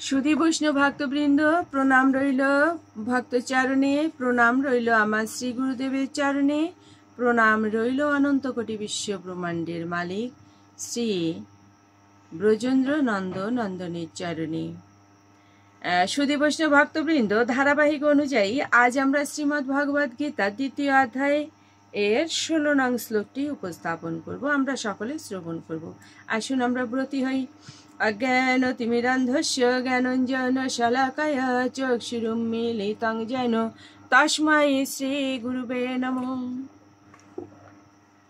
সুধী বৈষ্ণব ভক্তবৃন্দ, প্রণাম রইল ভক্তচারণে, প্রণাম রইল আমার শ্রী গুরুদেবের চারণে, প্রণাম রইল অনন্ত কোটি বিশ্ব ব্রহ্মাণ্ডের মালিক শ্রী ব্রজেন্দ্র নন্দ নন্দনের চারণে। সুধী বৈষ্ণব ভক্তবৃন্দ, ধারাবাহিক অনুযায়ী আজ আমরা শ্রীমদ্ ভগবদ গীতার ২য় অধ্যায় এর ১৬ নং শ্লোকটি উপস্থাপন করব। আমরা সকলে শ্রবণ করব। আসুন আমরা ব্রতী হই। অজ্ঞানতিমিরান্ধস্য জ্ঞানাঞ্জন শলাকায়া চক্ষুরুন্মীলিতং যেন তস্मै শ্রী গুরুবে নমঃ।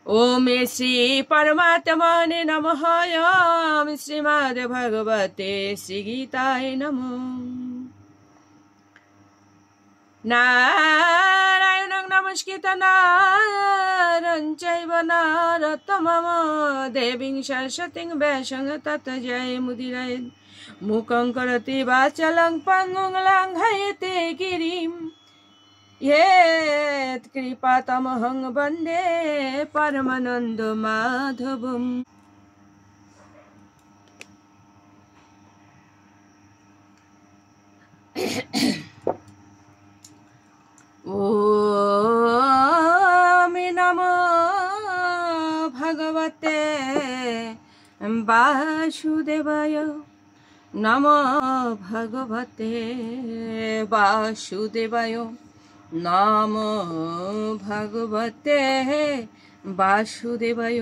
ওম শ্রী পরমাত্মনে নমঃ। ওম শ্রীমদ্ ভগবতে শ্রী গীতায় নমঃ। নারায়ণং নমস্কৃত নারং চৈব নরোত্তমম দেবীং সরস্বতীং ব্যাসং ততো জয়মুদীরয়েৎ। মুখং করোতি বাচালং পঙ্গুং লঙ্ঘয়তে গিরিম यत् कृपातमहं वन्दे परमानन्द माधवम्। ॐ नमो भगवते वासुदेवाय। नमो भगवते वासुदेवाय। नमो भगवते वासुदेवाय।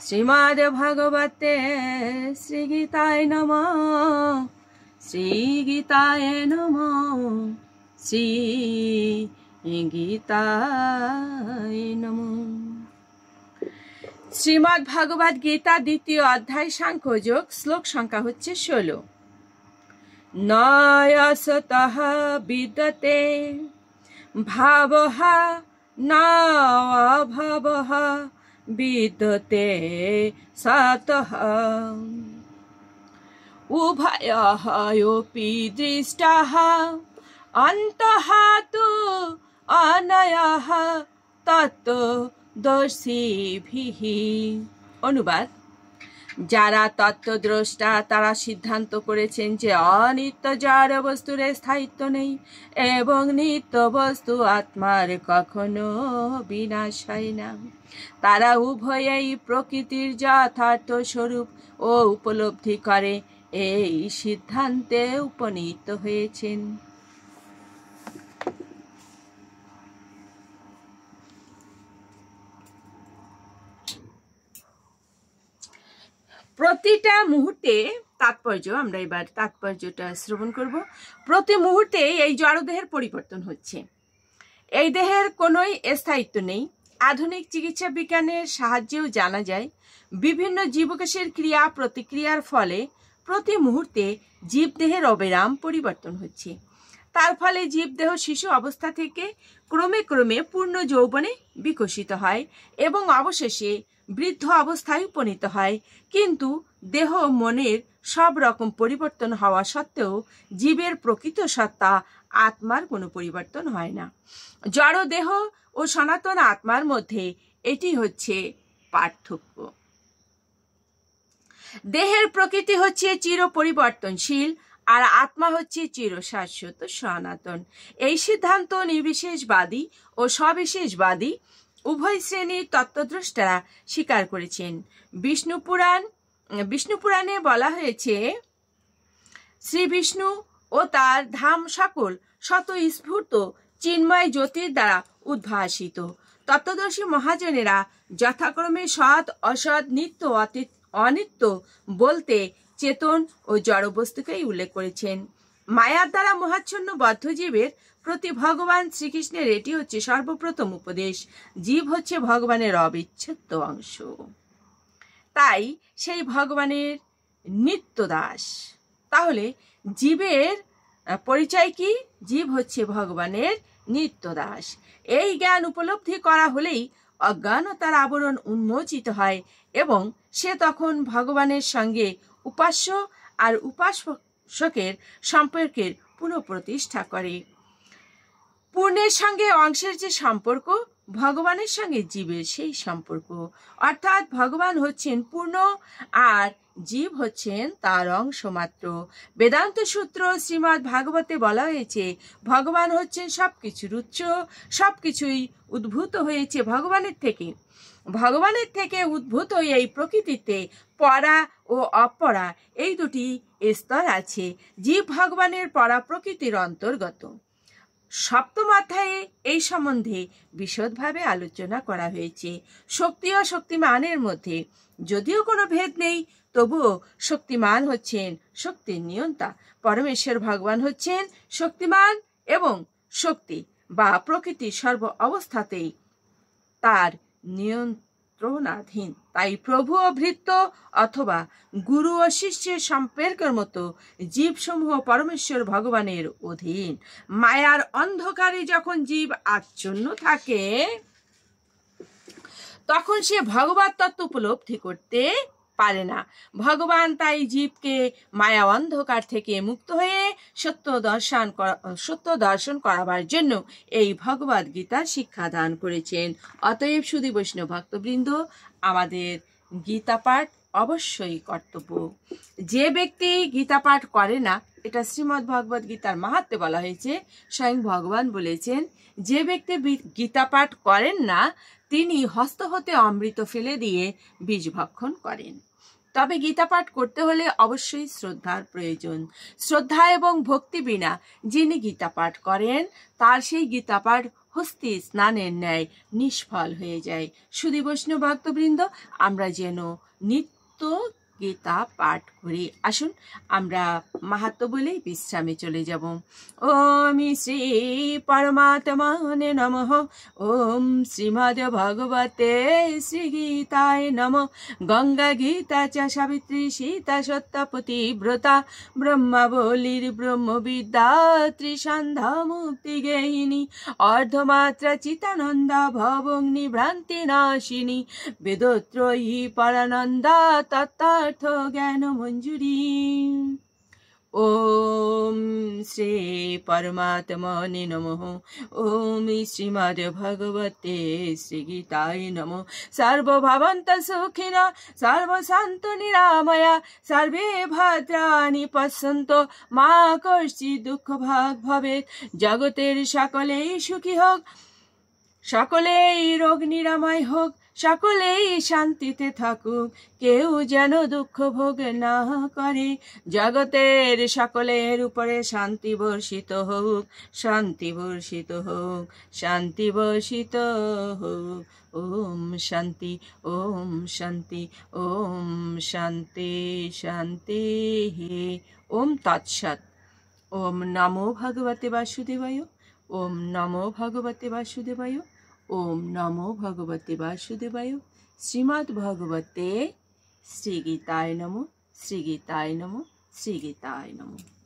श्रीमद् भगवते श्रीगीताय नमः। श्रीगीताय नमः। श्रीगीताय नमः। শ্রীমদ্ ভগবদ গীতা ২য় অধ্যায় সাংখ্যযোগ, শ্লোক সংখ্যা হচ্ছে ১৬। নয়সতঃ বিদ্যতে ভাবঃ নাভাবঃ বিদ্যতে সতঃ উভয়ঃ দৃষ্টাঃ অন্তঃ তু অনয়ঃ তত্ত্বদর্শীভিঃ। অনুবাদ: যারা তত্ত্বদ্রষ্টা তারা সিদ্ধান্ত করেছেন যে অনিত্য জড় বস্তুর স্থায়িত্ব নেই এবং নিত্য বস্তু আত্মার কখনো বিনাশ হয় না। তারা উভয়েই প্রকৃতির যথার্থ স্বরূপ ও উপলব্ধি করে এই সিদ্ধান্তে উপনীত হয়েছেন। প্রতিটা মুহূর্তে তাৎপর্য, আমরা এবার তাৎপর্যটা শ্রবণ করব। প্রতি মুহূর্তে এই জড়দেহের পরিবর্তন হচ্ছে। এই দেহের কোনোই স্থায়িত্ব নেই। আধুনিক চিকিৎসা বিজ্ঞানের সাহায্যেও জানা যায় বিভিন্ন জীবকোষের ক্রিয়া প্রতিক্রিয়ার ফলে প্রতি মুহূর্তে জীবদেহের অবিরাম পরিবর্তন হচ্ছে। তার ফলে জীবদেহ শিশু অবস্থা থেকে ক্রমে ক্রমে পূর্ণ যৌবনে বিকশিত হয় এবং অবশেষে বৃদ্ধ অবস্থায় উপনীত হয়। কিন্তু দেহ মনের সব রকম পরিবর্তন হওয়া সত্ত্বেও জীবের প্রকৃত সত্তা আত্মার কোনো পরিবর্তন হয় না। জড় দেহ ও সনাতন আত্মার মধ্যে এটি হচ্ছে পার্থক্য। দেহের প্রকৃতি হচ্ছে চির পরিবর্তনশীল আর আত্মা হচ্ছে চির শাশ্বত সনাতন। এই সিদ্ধান্ত নির্বিশেষবাদী ও সবিশেষবাদী উভয় শ্রেণীর তত্ত্বদ্রষ্টারা স্বীকার করেছেন। বিষ্ণু পুরাণে বলা হয়েছে, শ্রী বিষ্ণু ও তার ধাম সকল স্বতঃস্ফূর্ত চিন্ময় জ্যোতির দ্বারা উদ্ভাসিত। তত্ত্বদর্শী মহাজনেরা যথাক্রমে সৎ অসৎ নিত্য অনিত্য বলতে চেতন ও জড়বস্তুকেই উল্লেখ করেছেন। মায়ার দ্বারা মোহাচ্ছন্ন বদ্ধজীবের প্রতি ভগবান শ্রীকৃষ্ণের এটি হচ্ছে সর্বপ্রথম উপদেশ। জীব হচ্ছে ভগবানের অবিচ্ছেদ্য অংশ, তাই সেই ভগবানের নিত্য দাস। তাহলে জীবের পরিচয় কি? জীব হচ্ছে ভগবানের নিত্য দাস। এই জ্ঞান উপলব্ধি করা হলেই অজ্ঞানতার আবরণ উন্মোচিত হয় এবং সে তখন ভগবানের সঙ্গে উপাস্য আর উপাসকের সম্পর্কের পুনঃপ্রতিষ্ঠা করে। পূর্ণের সঙ্গে অংশের যে সম্পর্ক ভগবানের সঙ্গে জীবের সেই সম্পর্ক, অর্থাৎ ভগবান হচ্ছেন পূর্ণ আর জীব হচ্ছেন তার অংশ মাত্র। বেদান্ত সূত্র শ্রীমদ্ ভাগবতে বলা হয়েছে ভগবান হচ্ছেন সবকিছুর উৎস, সবকিছুই উদ্ভূত হয়েছে ভগবানের থেকে। ভগবানের থেকে উদ্ভূত এই প্রকৃতিতে পরা ও অপরা এই দুটি স্তর আছে। জীব ভগবানের পরা প্রকৃতির অন্তর্গত। সপ্তম অধ্যায়ে এই সম্বন্ধে বিশদভাবে আলোচনা করা হয়েছে। শক্তি ও শক্তিমানের মধ্যে যদিও কোনো ভেদ নেই, তবুও শক্তিমান হচ্ছেন শক্তির নিয়ন্তা। পরমেশ্বর ভগবান হচ্ছেন শক্তিমান এবং শক্তি বা প্রকৃতির সর্ব অবস্থাতেই তার নিয়ন্ত্রণাধীন। তাই প্রভু ও ভৃত্য অথবা গুরু ও শিষ্যের সম্পর্কের মতো জীবসমূহ পরমেশ্বর ভগবানের অধীন। মায়ার অন্ধকারে যখন জীব আচ্ছন্ন থাকে তখন সে ভগবত তত্ত্ব উপলব্ধি করতে পারে না। ভগবান তাই জীবকে মায়া অন্ধকার থেকে মুক্ত হয়ে সত্য দর্শন করাবার জন্য এই ভগবদ গীতা শিক্ষা দান করেছেন। অতএব সুধী বৈষ্ণব ভক্তবৃন্দ, আমাদের গীতা পাঠ অবশ্যই কর্তব্য। যে ব্যক্তি গীতা পাঠ করে না, এটা শ্রীমদ্ ভগবদ গীতার মাহাত্ম্যে বলা হয়েছে, স্বয়ং ভগবান বলেছেন, যে ব্যক্তি গীতা পাঠ করেন না তিনি হস্ত হতে অমৃত ফেলে দিয়ে বীজ ভক্ষণ করেন। তবে গীতা পাঠ করতে হলে অবশ্যই শ্রদ্ধার প্রয়োজন। শ্রদ্ধা এবং ভক্তি বিনা যিনি গীতা পাঠ করেন তার সেই গীতা পাঠ হস্তি স্নানের ন্যায় নিষ্ফল হয়ে যায়। সুধী বৈষ্ণব ভক্তবৃন্দ, আমরা যেন নিত্য গীতা পাঠ করি। আসুন আমরা মাহাত্ম্য বলেই বিশ্রামে চলে যাব। ওম শ্রী পরমাত্মনে নমঃ। ওম শ্রীমদ্ ভগবতে শ্রী গীতায় নমঃ। গঙ্গা গীতা চ সাবিত্রী সীতা সত্যপতি ব্রতা ব্রহ্মাবলীর ব্রহ্মবিদ্যা ত্রিসন্ধ্যা মুক্তি গেহিনী অর্ধমাত্রা চিতানন্দা ভবগ্নি ভ্রান্তি নাশিনী বেদত্রয়ী পরানন্দা তত্ত্বার্থ জ্ঞান মঞ্জুরি। ওম শ্রী পরমাত্মনে নমঃ। ওম শ্রীমদ্ ভগবতে শ্রী গীতায় নমঃ। সর্বভবন্ত সুখিনঃ সর্বসন্তু নিরাময়া সর্বে ভদ্রাণি পশ্যন্তু মা কশ্চিৎ দুঃখ ভাগ ভবেৎ। জগতের সকলেই সুখী হোক, সকলেই রোগ নিরাময় হোক, সকলেই শান্তিতে থাকুক, কেউ যেন দুঃখ ভোগ না করে। জগতের সকলের উপরে শান্তি বর্ষিত হোক, শান্তি বর্ষিত হোক, শান্তি বর্ষিত হোক। ওম শান্তি, ওম শান্তি, ওম শান্তি শান্তি। ওম তৎসৎ। ওম নমো ভগবতে বাসুদেবায়। ওম নমো ভগবতে বাসুদেবায়। ওম নমো ভগবতে বাসুদেবায়। শ্রীমদ্ ভগবতে শ্রী গীতায় নমঃ। শ্রী গীতায় নমঃ। শ্রী গীতায় নমঃ।